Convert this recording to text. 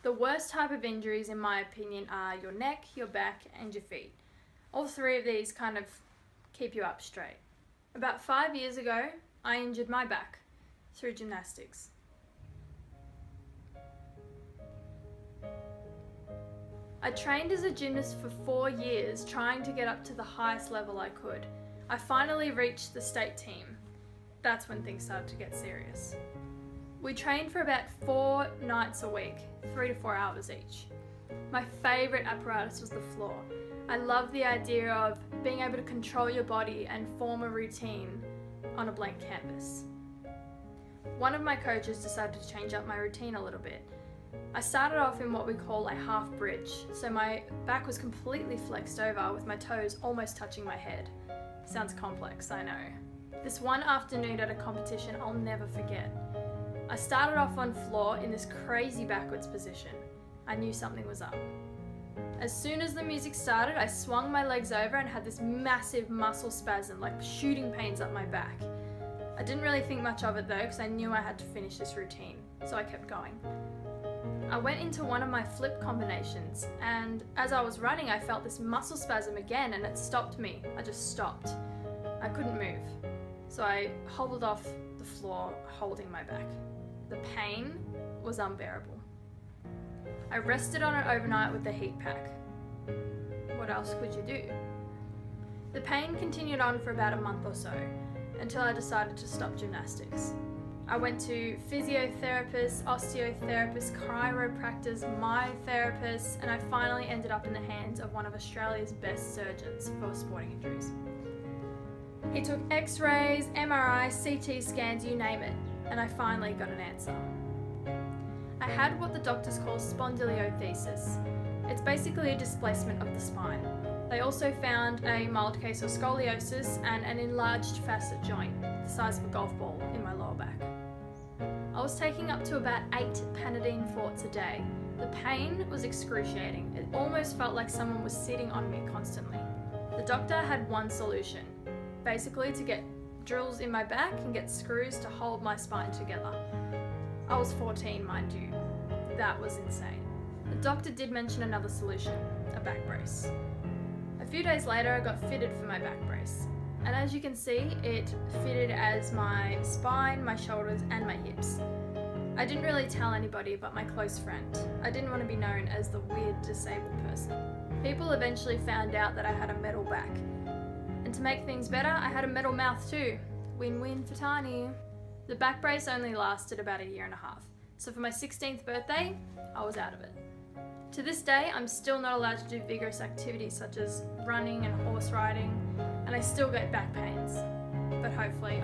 The worst type of injuries, in my opinion, are your neck, your back, and your feet. All three of these kind of keep you up straight. About 5 years ago, I injured my back through gymnastics. I trained as a gymnast for 4 years, trying to get up to the highest level I could. I finally reached the state team. That's when things started to get serious. We trained for about 4 nights a week, 3 to 4 hours each. My favourite apparatus was the floor. I loved the idea of being able to control your body and form a routine on a blank canvas. One of my coaches decided to change up my routine a little bit. I started off in what we call a half bridge, so my back was completely flexed over with my toes almost touching my head. Sounds complex, I know. This one afternoon at a competition I'll never forget. I started off on floor in this crazy backwards position. I knew something was up. As soon as the music started, I swung my legs over and had this massive muscle spasm, like shooting pains up my back. I didn't really think much of it though, because I knew I had to finish this routine, so I kept going. I went into one of my flip combinations, and as I was running, I felt this muscle spasm again, and it stopped me. I just stopped. I couldn't move, so I hobbled off the floor, holding my back. The pain was unbearable. I rested on it overnight with the heat pack. What else could you do? The pain continued on for about a month or so, until I decided to stop gymnastics. I went to physiotherapists, osteotherapists, chiropractors, mytherapists, and I finally ended up in the hands of one of Australia's best surgeons for sporting injuries. He took x-rays, MRI, CT scans, you name it, and I finally got an answer. I had what the doctors call spondylolisthesis. It's basically a displacement of the spine. They also found a mild case of scoliosis and an enlarged facet joint, the size of a golf ball, in my lower back. I was taking up to about 8 Panadeine fortes a day. The pain was excruciating. It almost felt like someone was sitting on me constantly. The doctor had one solution, basically to get drills in my back and get screws to hold my spine together. I was 14, mind you. That was insane. The doctor did mention another solution, a back brace. A few days later, I got fitted for my back brace. And as you can see, it fitted as my spine, my shoulders, and my hips. I didn't really tell anybody but my close friend. I didn't want to be known as the weird disabled person. People eventually found out that I had a metal back. And to make things better, I had a metal mouth too. Win-win for Tahni. The back brace only lasted about 1.5 years. So for my 16th birthday, I was out of it. To this day, I'm still not allowed to do vigorous activities such as running and horse riding, and I still get back pains. But hopefully,